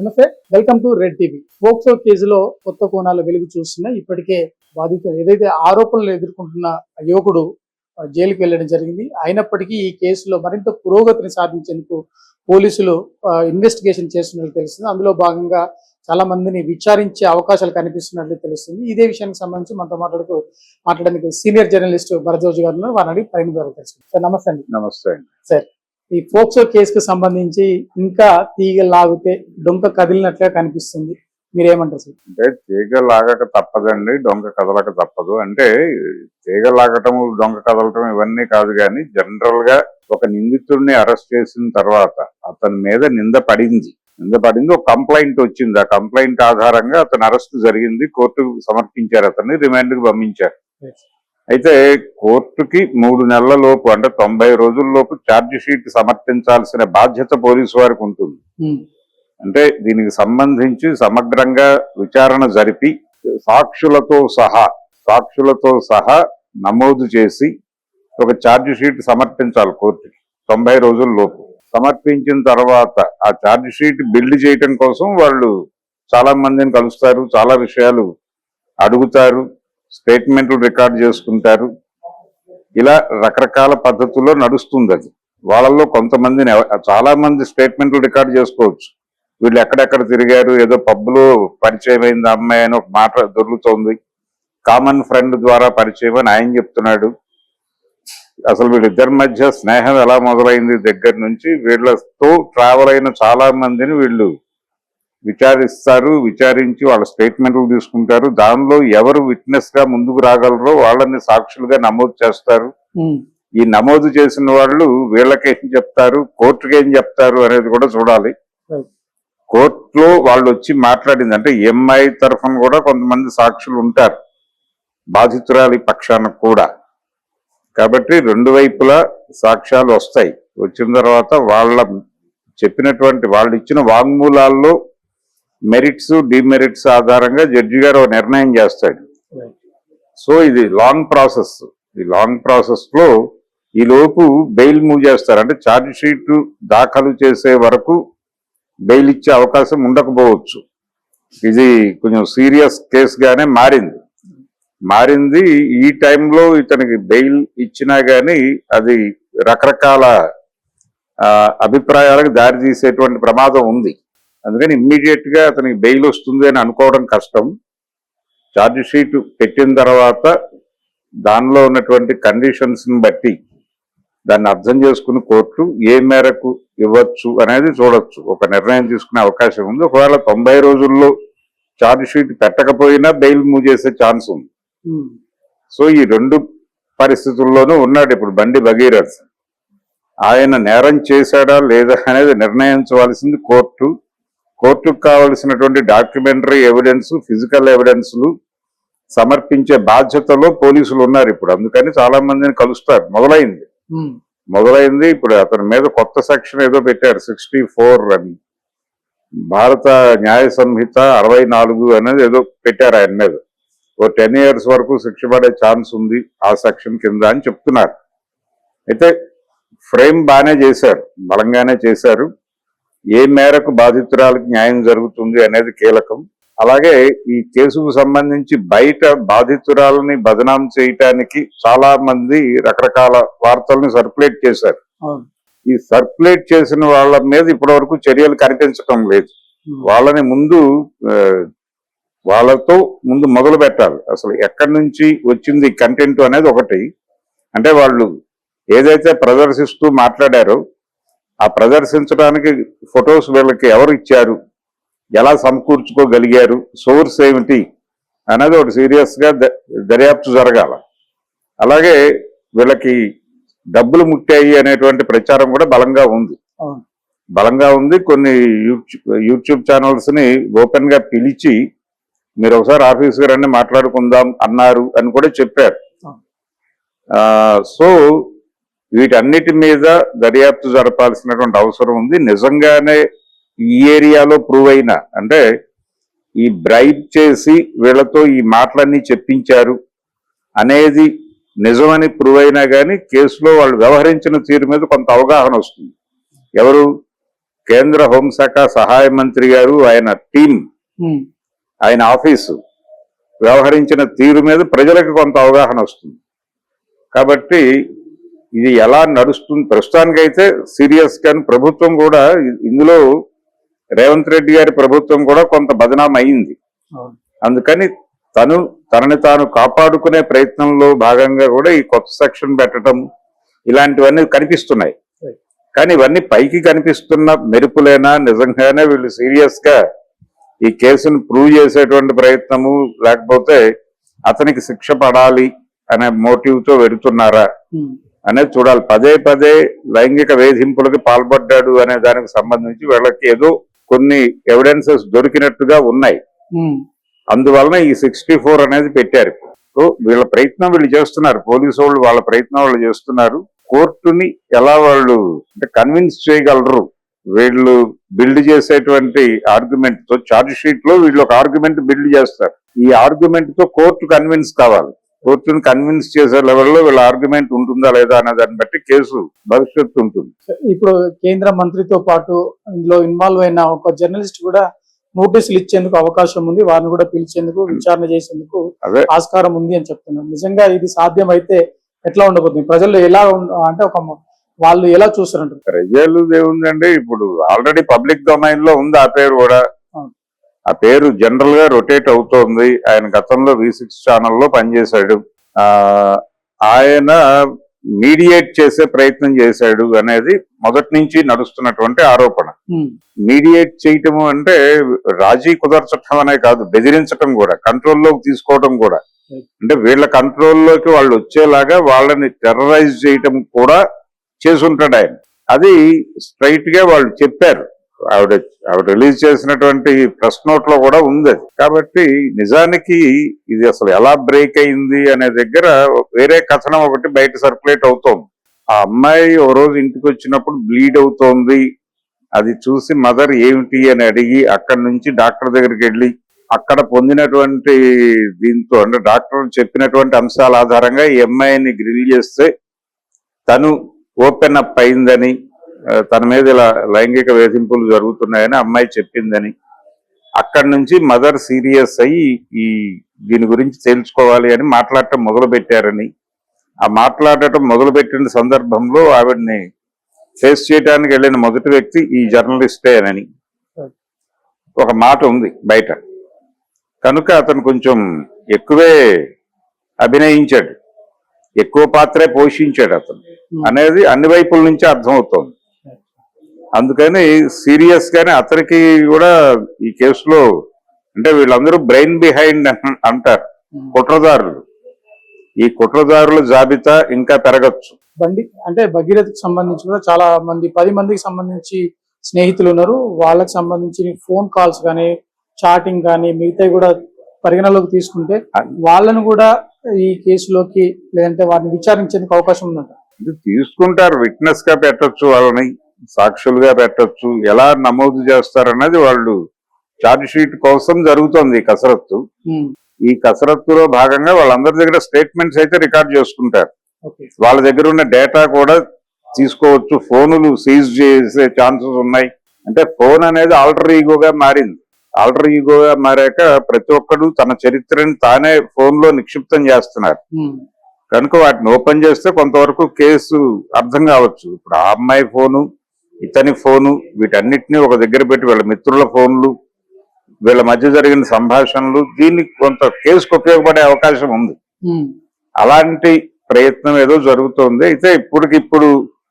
నమస్తే, welcome to red TV. POCSO కేసులో కొత్త కోణాలు వెలుగు చూస్తున్నాయి. ఇప్పటికే బాధితులు ఏదైతే ఆరోపణలు ఎదుర్కొంటున్న యువకుడు జైలుకి వెళ్ళడం జరిగింది. అయినప్పటికీ ఈ కేసులో మరింత పురోగతిని సాధించేందుకు పోలీసులు ఇన్వెస్టిగేషన్ చేస్తున్నట్లు తెలుస్తుంది. అందులో భాగంగా చాలా మందిని విచారించే అవకాశాలు కనిపిస్తున్నట్లు తెలుస్తుంది. ఇదే విషయానికి సంబంధించి మనతో మాట్లాడడానికి సీనియర్ జర్నలిస్ట్ భరద్వాజ్ గారు ఉన్నారు. వారిని అడిగి పరిణి ద్వారా తెలుస్తుంది. సార్ నమస్తే అండి. నమస్తే అండి. సార్, ఈ పోక్సో కేసుకు సంబంధించి ఇంకా తీగ లాగితే డొంక కదిలినట్లుగా కనిపిస్తుంది, మీరేమంటారు సార్? అంటే తీగ లాగక తప్పదండి, డొంక కదలక తప్పదు. అంటే తీగ లాగటం, డొంక కదలటం ఇవన్నీ కాదు, కానీ జనరల్ గా ఒక నిందితుడిని అరెస్ట్ చేసిన తర్వాత అతని మీద నింద పడింది, ఒక కంప్లైంట్ వచ్చింది. ఆ కంప్లైంట్ ఆధారంగా అతను అరెస్ట్ జరిగింది, కోర్టుకు సమర్పించారు, అతన్ని రిమాండ్ కు పంపించారు. అయితే కోర్టుకి 3 నెలల లోపు, అంటే 90 రోజుల్లోపు ఛార్జ్ షీట్ సమర్పించాల్సిన బాధ్యత పోలీసు వారికి ఉంటుంది. అంటే దీనికి సంబంధించి సమగ్రంగా విచారణ జరిపి సాక్షులతో సహా నమోదు చేసి ఒక ఛార్జ్ షీట్ సమర్పించాలి కోర్టుకి 90 రోజుల లోపు. సమర్పించిన తర్వాత ఆ ఛార్జ్ షీట్ బిల్డ్ చేయటం కోసం వాళ్ళు చాలా మందిని కలుస్తారు, చాలా విషయాలు అడుగుతారు, స్టేట్మెంట్లు రికార్డ్ చేసుకుంటారు. ఇలా రకరకాల పద్ధతుల్లో నడుస్తుంది అది. వాళ్ళల్లో కొంతమందిని, చాలా మంది స్టేట్మెంట్లు రికార్డ్ చేసుకోవచ్చు. వీళ్ళు ఎక్కడెక్కడ తిరిగారు, ఏదో పబ్లో పరిచయం అయింది అమ్మాయి అని ఒక మాట దొరుకుతోంది, కామన్ ఫ్రెండ్ ద్వారా పరిచయం అని ఆయన చెప్తున్నాడు. అసలు వీళ్ళిద్దరి మధ్య స్నేహం ఎలా మొదలైంది దగ్గర నుంచి వీళ్ళతో ట్రావెల్ అయిన చాలా మందిని వీళ్ళు విచారిస్తారు. విచారించి వాళ్ళ స్టేట్మెంట్లు తీసుకుంటారు. దానిలో ఎవరు విట్నెస్ గా ముందుకు రాగలరో వాళ్ళని సాక్షులుగా నమోదు చేస్తారు. ఈ నమోదు చేసిన వాళ్ళు వీళ్ళకేం చెప్తారు, కోర్టుకి ఏం చెప్తారు అనేది కూడా చూడాలి. కోర్టులో వాళ్ళు వచ్చి మాట్లాడింది అంటే ఎంఐ తరఫున కూడా కొంతమంది సాక్షులు ఉంటారు, బాధితురాలి పక్షాన కూడా. కాబట్టి 2 వైపులా సాక్ష్యాలు వస్తాయి. వచ్చిన తర్వాత వాళ్ళు ఇచ్చిన వాంగ్మూలాల్లో మెరిట్స్ డిమెరిట్స్ ఆధారంగా జడ్జి గారు నిర్ణయం చేస్తాడు. సో ఇది లాంగ్ ప్రాసెస్. ఈ లాంగ్ ప్రాసెస్ లో ఈ లోపు బెయిల్ మూవ్ చేస్తారు. అంటే ఛార్జ్ షీట్ దాఖలు చేసే వరకు బెయిల్ ఇచ్చే అవకాశం ఉండకపోవచ్చు. ఇది కొంచెం సీరియస్ కేసుగానే మారింది. ఈ టైంలో ఇతనికి బెయిల్ ఇచ్చినా గానీ అది రకరకాల అభిప్రాయాలకు దారి తీసేటువంటి ప్రమాదం ఉంది. అందుకని ఇమ్మీడియట్ గా అతనికి బెయిల్ వస్తుంది అని అనుకోవడం కష్టం. ఛార్జ్ షీట్ పెట్టిన తర్వాత దానిలో ఉన్నటువంటి కండిషన్స్ ని బట్టి దాన్ని అర్థం చేసుకుని కోర్టు ఏ మేరకు ఇవ్వచ్చు అనేది చూడొచ్చు, ఒక నిర్ణయం తీసుకునే అవకాశం ఉంది. ఒకవేళ 90 రోజుల్లో ఛార్జ్ షీట్ పెట్టకపోయినా బెయిల్ మూవ్ చేసే ఛాన్స్ ఉంది. సో ఈ 2 పరిస్థితుల్లోనూ ఉన్నాడు ఇప్పుడు బండి భగీరథ్. ఆయన నేరం చేశాడా లేదా అనేది నిర్ణయించవలసింది కోర్టుకు కావలసినటువంటి డాక్యుమెంటరీ ఎవిడెన్స్, ఫిజికల్ ఎవిడెన్స్లు సమర్పించే బాధ్యతలో పోలీసులు ఉన్నారు ఇప్పుడు. అందుకని చాలా మందిని కలుస్తారు. మొదలైంది ఇప్పుడు అతని మీద కొత్త సెక్షన్ ఏదో పెట్టారు, 64 అని, భారత న్యాయ సంహిత 64 అనేది ఏదో పెట్టారు ఆయన మీద. ఓ 10 years వరకు శిక్ష పడే ఛాన్స్ ఉంది ఆ సెక్షన్ కింద అని చెప్తున్నారు. అయితే ఫ్రేమ్ బాగానే చేశారు, బలంగానే చేశారు. ఏ మేరకు బాధితురాలకు న్యాయం జరుగుతుంది అనేది కీలకం. అలాగే ఈ కేసుకు సంబంధించి బయట బాధితురాలని బదనాం చేయటానికి చాలా మంది రకరకాల వార్తల్ని సర్క్యులేట్ చేశారు. ఈ సర్క్యులేట్ చేసిన వాళ్ళ మీద ఇప్పటి వరకు చర్యలు కనిపించటం లేదు. వాళ్ళతో ముందు మొదలు పెట్టాలి. అసలు ఎక్కడి నుంచి వచ్చింది కంటెంట్ అనేది ఒకటి. అంటే వాళ్ళు ఏదైతే ప్రదర్శిస్తూ మాట్లాడారో ఆ ప్రదర్శించడానికి ఫొటోస్ వీళ్ళకి ఎవరు ఇచ్చారు, ఎలా సమకూర్చుకోగలిగారు, సోర్స్ ఏమిటి అనేది ఒకటి సీరియస్ గా దర్యాప్తు జరగాల. అలాగే వీళ్ళకి డబ్బులు ముట్టాయి అనేటువంటి ప్రచారం కూడా బలంగా ఉంది. కొన్ని యూట్యూబ్ ఛానల్స్ ని ఓపెన్ గా పిలిచి మీరు ఒకసారి ఆఫీస్కి రండి మాట్లాడుకుందాం అన్నారు అని కూడా చెప్పారు. సో వీటన్నిటి మీద దర్యాప్తు జరపాల్సినటువంటి అవసరం ఉంది. నిజంగానే ఈ ఏరియాలో ప్రూవ్ అయినా, అంటే ఈ బ్రైబ్ చేసి వీళ్ళతో ఈ మాటలన్నీ చెప్పించారు అనేది నిజమని ప్రూవ్ అయినా కానీ కేసులో వాళ్ళు వ్యవహరించిన తీరు మీద కొంత అవగాహన వస్తుంది. ఎవరు కేంద్ర హోంశాఖ సహాయ మంత్రి గారు ఆయన టీం ఆయన ఆఫీసు వ్యవహరించిన తీరు మీద ప్రజలకు కొంత అవగాహన వస్తుంది. కాబట్టి ఇది ఎలా నడుస్తుంది ప్రస్తుతానికైతే సీరియస్ గాని ప్రభుత్వం కూడా ఇందులో రేవంత్ రెడ్డి గారి ప్రభుత్వం కూడా కొంత బదనాం అయింది. అందుకని తనని తాను కాపాడుకునే ప్రయత్నంలో భాగంగా కూడా ఈ కొత్త సెక్షన్ పెట్టడం ఇలాంటివన్నీ కనిపిస్తున్నాయి. కానీ ఇవన్నీ పైకి కనిపిస్తున్న మెరుపులేనా, నిజంగానే వీళ్ళు సీరియస్ గా ఈ కేసును ప్రూవ్ చేసేటువంటి ప్రయత్నము లేకపోతే అతనికి శిక్ష పడాలి అనే మోటివ్ తో వెడుతున్నారా అనేది చూడాలి. పదే పదే లైంగిక వేధింపులకు పాల్పడ్డాడు అనే దానికి సంబంధించి వీళ్ళకి ఏదో కొన్ని ఎవిడెన్సెస్ దొరికినట్టుగా ఉన్నాయి. అందువలన ఈ 64 అనేది పెట్టారు. సో వీళ్ళ ప్రయత్నం వీళ్ళు చేస్తున్నారు, పోలీసు వాళ్ళు వాళ్ళ ప్రయత్నం వాళ్ళు చేస్తున్నారు. కోర్టుని ఎలా వాళ్ళు అంటే కన్విన్స్ చేయగలరు, వీళ్ళు బిల్డ్ చేసేటువంటి ఆర్గ్యుమెంట్ తో చార్జ్ షీట్ లో వీళ్ళు ఒక ఆర్గ్యుమెంట్ బిల్డ్ చేస్తారు. ఈ ఆర్గ్యుమెంట్ తో కోర్టు కన్విన్స్ కావాలి. కోర్టును కన్విన్స్ చేసే లెవెల్లో వీళ్ళ ఆర్గ్యుమెంట్ ఉంటుందా లేదా అనే దాన్ని బట్టి కేసు భవిష్యత్తు ఉంటుంది. ఇప్పుడు కేంద్ర మంత్రితో పాటు ఇందులో ఇన్వాల్వ్ అయిన ఒక జర్నలిస్ట్ కూడా నోటీసులు ఇచ్చేందుకు అవకాశం ఉంది, వారిని కూడా పిలిచేందుకు విచారణ చేసేందుకు ఆస్కారం ఉంది అని చెప్తున్నారు. నిజంగా ఇది సాధ్యమైతే ఎట్లా ఉండబోతుంది, ప్రజలు ఎలా అంటే ఒక వాళ్ళు ఎలా చూస్తారంటారు? ప్రజలు ఏముందండి, ఇప్పుడు ఆల్రెడీ పబ్లిక్ డొమైన్ లో ఉంది ఆ పేరు కూడా. ఆ పేరు జనరల్ గా రొటేట్ అవుతోంది. ఆయన గతంలో V6 ఛానల్లో పనిచేశాడు. ఆయన మీడియేట్ చేసే ప్రయత్నం చేశాడు అనేది మొదటి నుంచి నడుస్తున్నటువంటి ఆరోపణ. మీడియేట్ చేయటము అంటే రాజీ కుదర్చటం అనే కాదు, బెదిరించటం కూడా, కంట్రోల్లోకి తీసుకోవటం కూడా. అంటే వీళ్ళ కంట్రోల్లోకి వాళ్ళు వచ్చేలాగా వాళ్ళని టెర్రరైజ్ చేయటం కూడా చేసుంటాడు ఆయన. అది స్ట్రైట్ గా వాళ్ళు చెప్పారు. ఆవిడ రిలీజ్ చేసినటువంటి ప్రెస్ నోట్ లో కూడా ఉంది. కాబట్టి నిజానికి ఇది అసలు ఎలా బ్రేక్ అయింది అనే దగ్గర వేరే కథనం ఒకటి బయట సర్క్యులేట్ అవుతోంది. ఆ అమ్మాయి ఓ రోజు ఇంటికి వచ్చినప్పుడు బ్లీడ్ అవుతోంది, అది చూసి మదర్ ఏమిటి అని అడిగి అక్కడి నుంచి డాక్టర్ దగ్గరికి వెళ్ళి అక్కడ పొందినటువంటి దీంతో అంటే డాక్టర్ చెప్పినటువంటి అంశాల ఆధారంగా ఈ అమ్మాయిని గ్రిల్ చేస్తే తను ఓపెన్ అప్ అయిందని, తన మీద ఇలా లైంగిక వేధింపులు జరుగుతున్నాయని అమ్మాయి చెప్పిందని, అక్కడి నుంచి మదర్ సీరియస్ అయ్యి దీని గురించి తెలుసుకోవాలి అని మాట్లాడటం మొదలు పెట్టారని, ఆ మాట్లాడటం మొదలుపెట్టిన సందర్భంలో ఆవిడ్ని ఫేస్ చేయడానికి వెళ్ళిన మొదటి వ్యక్తి ఈ జర్నలిస్టే అని ఒక మాట ఉంది బయట. కనుక అతను కొంచెం ఎక్కువే అభినయించాడు, ఎక్కువ పాత్రే పోషించాడు అతను అనేది అన్ని వైపుల నుంచి అర్థమవుతోంది. అందుకని సీరియస్ గానే అతనికి కూడా ఈ కేసులో అంటే వీళ్ళందరూ బ్రెయిన్ బిహైండ్ అంటారు కుట్రదారులు. ఈ కుట్రదారుల జాబితా ఇంకా పెరగచ్చు. బండి అంటే భగీరథకి సంబంధించి కూడా చాలా మంది 10 మందికి సంబంధించి స్నేహితులు ఉన్నారు. వాళ్ళకి సంబంధించి ఫోన్ కాల్స్ కానీ చాటింగ్ కానీ మిగతాయి కూడా పరిగణలోకి తీసుకుంటే వాళ్ళను కూడా ఈ కేసులోకి లేదంటే వారిని విచారించేందుకు అవకాశం ఉందంట. తీసుకుంటారు, విట్నెస్ గా పెట్టొచ్చు, వాళ్ళని సాక్షులుగా పెట్టొచ్చు. ఎలా నమోదు చేస్తారన్నది వాళ్ళు ఛార్జ్ షీట్ కోసం జరుగుతోంది ఈ కసరత్తు. ఈ కసరత్తులో భాగంగా వాళ్ళందరి దగ్గర స్టేట్మెంట్స్ అయితే రికార్డ్ చేసుకుంటారు. వాళ్ళ దగ్గర ఉన్న డేటా కూడా తీసుకోవచ్చు, ఫోనులు సీజ్ చేసే ఛాన్సెస్ ఉన్నాయి. అంటే ఫోన్ అనేది ఆల్టర్ ఈగోగా మారింది. ఆల్టర్ ఈగోగా మారాక ప్రతి ఒక్కడు తన చరిత్రని తానే ఫోన్ లో నిక్షిప్తం చేస్తున్నారు. కనుక వాటిని ఓపెన్ చేస్తే కొంతవరకు కేసు అర్థం కావచ్చు. ఇప్పుడు ఆ అమ్మాయి ఫోను, ఇతని ఫోను, వీటన్నిటినీ ఒక దగ్గర పెట్టి వీళ్ళ మిత్రుల ఫోన్లు, వీళ్ళ మధ్య జరిగిన సంభాషణలు, దీన్ని కొంత కేసుకు ఉపయోగపడే అవకాశం ఉంది. అలాంటి ప్రయత్నం ఏదో జరుగుతోంది. అయితే ఇప్పటికిప్పుడు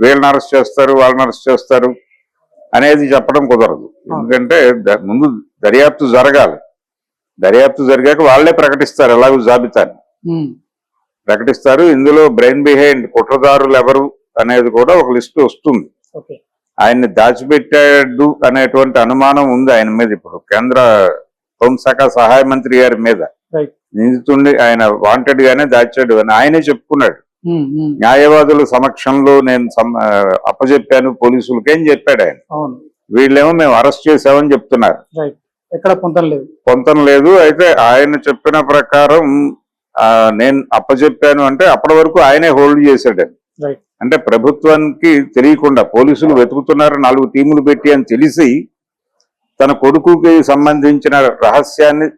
వీళ్ళని అరెస్ట్ చేస్తారు, వాళ్ళని అరెస్ట్ చేస్తారు అనేది చెప్పడం కుదరదు. ఎందుకంటే ముందు దర్యాప్తు జరగాలి. దర్యాప్తు జరిగాక వాళ్లే ప్రకటిస్తారు, ఎలాగో జాబితాని ప్రకటిస్తారు. ఇందులో బ్రెయిన్ బిహైండ్ కుట్రదారులు ఎవరు అనేది కూడా ఒక లిస్టు వస్తుంది. ఆయన్ని దాచిపెట్టాడు అనేటువంటి అనుమానం ఉంది ఆయన మీద. ఇప్పుడు కేంద్ర హోంశాఖ సహాయ మంత్రి గారి మీద నిందితుండి ఆయన వాంటెడ్ గానే దాచాడు అని ఆయనే చెప్పుకున్నాడు. న్యాయవాదుల సమక్షంలో నేను అప్పచెప్పాను పోలీసులకి అని చెప్పాడు ఆయన. వీళ్ళేమో మేము అరెస్ట్ చేశామని చెప్తున్నారు. ఎక్కడ పొంతం లేదు. అయితే ఆయన చెప్పిన ప్రకారం నేను అప్పచెప్పాను అంటే అప్పటి వరకు ఆయనే హోల్డ్ చేశాడు. అంటే ప్రభుత్వానికి తెలియకుండా పోలీసులు వెతుకుతున్నారు 4 టీములు పెట్టి అని తెలిసి తన కొడుకుకి సంబంధించిన రహస్యాన్ని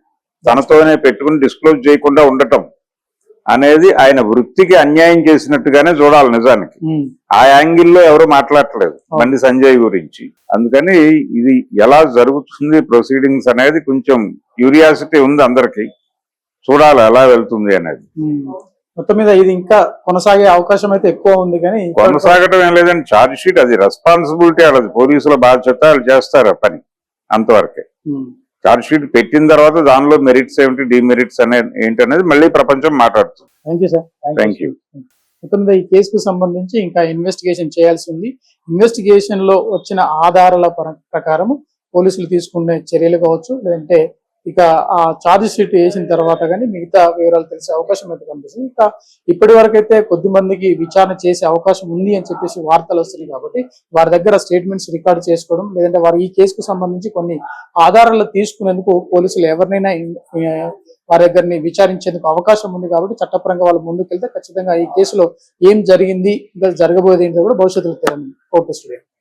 తనతోనే పెట్టుకుని డిస్క్లోజ్ చేయకుండా ఉండటం అనేది ఆయన వృత్తికి అన్యాయం చేసినట్టుగానే చూడాలి నిజానికి. ఆ యాంగిల్లో ఎవరు మాట్లాడట్లేదు బండి సంజయ్ గురించి. అందుకని ఇది ఎలా జరుగుతుంది ప్రొసీడింగ్స్ అనేది కొంచెం క్యూరియాసిటీ ఉంది అందరికి, చూడాలి ఎలా వెళ్తుంది అనేది. మొత్తం మీద ఇది ఇంకా కొనసాగే అవకాశం అయితే ఎక్కువ ఉంది. కానీ కొనసాగటం ఏం లేదండి, ఛార్జ్ షీట్ అది రెస్పాన్సిబిలిటీ, వాళ్ళది పోలీసుల బాధ్యత, వాళ్ళు చేస్తారు ఆ పని అంతవరకే. ఛార్జ్ షీట్ పెట్టిన తర్వాత దానిలో మెరిట్స్ ఏమిటి డిమెరిట్స్ ఏంటి అనేది మళ్ళీ ప్రపంచం మాట్లాడుతుంది. Thank you sir. Thank you. మొత్తం మీద ఈ కేసుకు సంబంధించి ఇంకా ఇన్వెస్టిగేషన్ చేయాల్సి ఉంది. ఇన్వెస్టిగేషన్ లో వచ్చిన ఆధారాల ప్రకారం పోలీసులు తీసుకునే చర్యలు కావచ్చు, లేదంటే ఇక ఆ ఛార్జ్ షీట్ వేసిన తర్వాత కానీ మిగతా వివరాలు తెలిసే అవకాశం అయితే కనిపిస్తుంది. ఇంకా ఇప్పటి వరకు అయితే కొద్ది మందికి విచారణ చేసే అవకాశం ఉంది అని చెప్పేసి వార్తలు వస్తున్నాయి. కాబట్టి వారి దగ్గర స్టేట్మెంట్స్ రికార్డ్ చేసుకోవడం, లేదంటే వారు ఈ కేసుకు సంబంధించి కొన్ని ఆధారాలు తీసుకునేందుకు పోలీసులు ఎవరినైనా వారి దగ్గరని విచారించేందుకు అవకాశం ఉంది. కాబట్టి చట్టపరంగా వాళ్ళు ముందుకెళ్తే ఖచ్చితంగా ఈ కేసులో ఏం జరిగింది, ఇంకా జరగబోయేది ఏంటో కూడా భవిష్యత్తులో తెలియదు. Court studio.